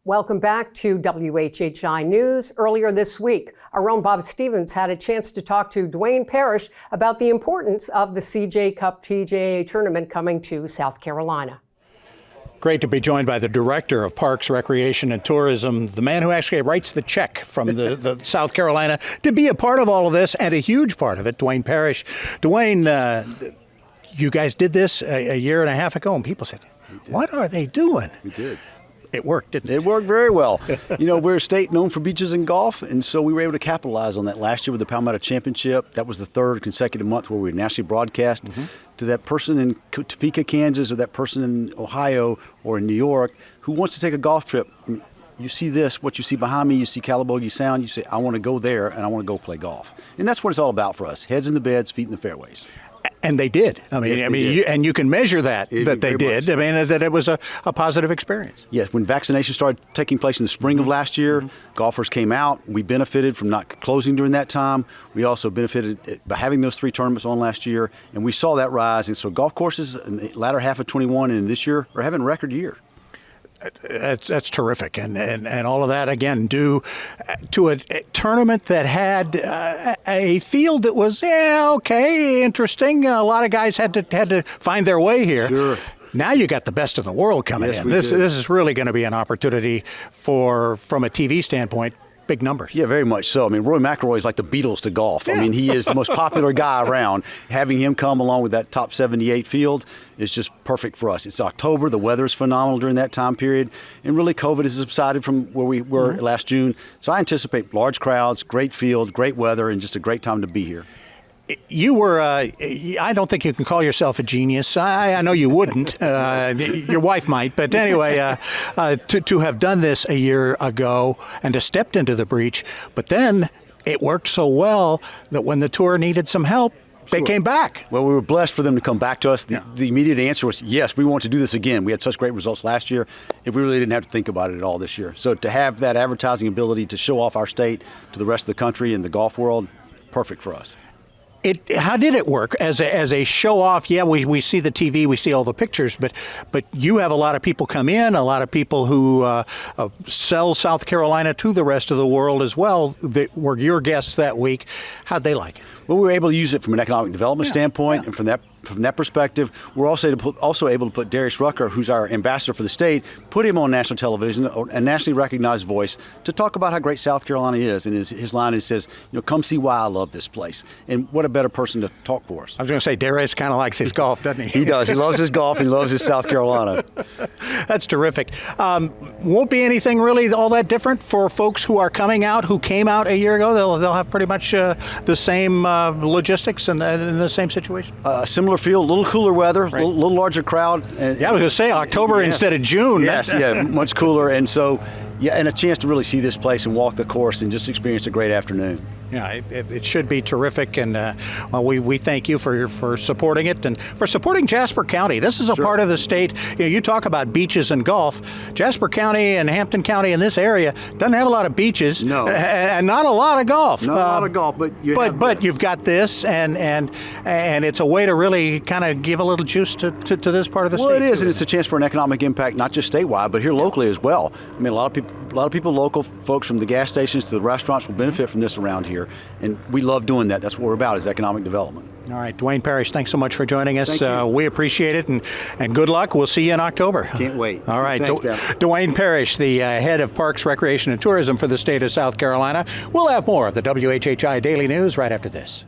Welcome back to WHHI News. Earlier this week, our own Bob Stevens had a chance to talk to Duane Parrish about the importance of the CJ Cup PGA tournament coming to South Carolina. Great to be joined by the Director of Parks, Recreation, and Tourism, the man who actually writes the check from the South Carolina to be a part of all of this, and a huge part of it, Duane Parrish. Duane, you guys did this a year and a half ago, and people said, what are they doing? We did. It worked, didn't it? It worked very well. You know, we're a state known for beaches and golf, and so we were able to capitalize on that last year with the Palmetto Championship. That was the third consecutive month where we nationally broadcast to that person in Topeka, Kansas, or that person in Ohio or in New York who wants to take a golf trip. You see this, what you see behind me, you see Calabogie Sound, you say, I want to go there and I want to go play golf. And that's what it's all about for us, heads in the beds, feet in the fairways. And they did. And you can measure that they did. That it was a positive experience. Yes, when vaccinations started taking place in the spring of last year, golfers came out. We benefited from not closing during that time. We also benefited by having those three tournaments on last year, and we saw that rise. And so golf courses in the latter half of 21 and this year are having a record year. That's terrific, and all of that again due to a tournament that had a field that was okay, interesting. A lot of guys had to find their way here. Sure. Now you got the best in the world coming in. This is really going to be an opportunity from a TV standpoint. Big numbers. Yeah, very much so. I mean, Rory McIlroy is like the Beatles to golf. I mean, he is the most popular guy around. Having him come along with that top 78 field is just perfect for us. It's October. The weather is phenomenal during that time period. And really, COVID has subsided from where we were last June. So I anticipate large crowds, great field, great weather, and just a great time to be here. You were, I don't think you can call yourself a genius. I know you wouldn't. Your wife might. But anyway, to have done this a year ago and to step into the breach, but then it worked so well that when the tour needed some help, they came back. Well, we were blessed for them to come back to us. The immediate answer was, yes, we want to do this again. We had such great results last year, and we really didn't have to think about it at all this year. So to have that advertising ability to show off our state to the rest of the country and the golf world, perfect for us. How did it work as a show off? Yeah, we see the TV, we see all the pictures, but you have a lot of people come in, a lot of people who sell South Carolina to the rest of the world as well that were your guests that week. How'd they like it? Well, we were able to use it from an economic development standpoint, and from that perspective, we're also able to put Darius Rucker, who's our ambassador for the state, put him on national television, a nationally recognized voice, to talk about how great South Carolina is. And his line says, come see why I love this place. And what a better person to talk for us. I was going to say, Darius kind of likes his golf, doesn't he? He does. He loves his golf, and he loves his South Carolina. That's terrific. Won't be anything really all that different for folks who are coming out, who came out a year ago. They'll have pretty much the same logistics and in the same situation. Similar field, a little cooler weather, a little larger crowd. And, I was going to say October instead of June. Yes, much cooler. And so, and a chance to really see this place and walk the course and just experience a great afternoon. Yeah, it should be terrific, and we thank you for supporting it and for supporting Jasper County. This is a part of the state. You talk about beaches and golf. Jasper County and Hampton County in this area doesn't have a lot of beaches, and not a lot of golf. Not a lot of golf, but you've got this, and it's a way to really kind of give a little juice to this part of the state. Well, it is, and it's a chance for an economic impact, not just statewide, but here locally as well. I mean, a lot of people, local folks from the gas stations to the restaurants will benefit from this around here. And we love doing that. That's what we're about, is economic development. All right, Duane Parrish, thanks so much for joining us. Thank you. We appreciate it, and good luck. We'll see you in October. Can't wait. All right, Thanks, Duane Parrish, the head of Parks, Recreation, and Tourism for the state of South Carolina. We'll have more of the WHHI Daily News right after this.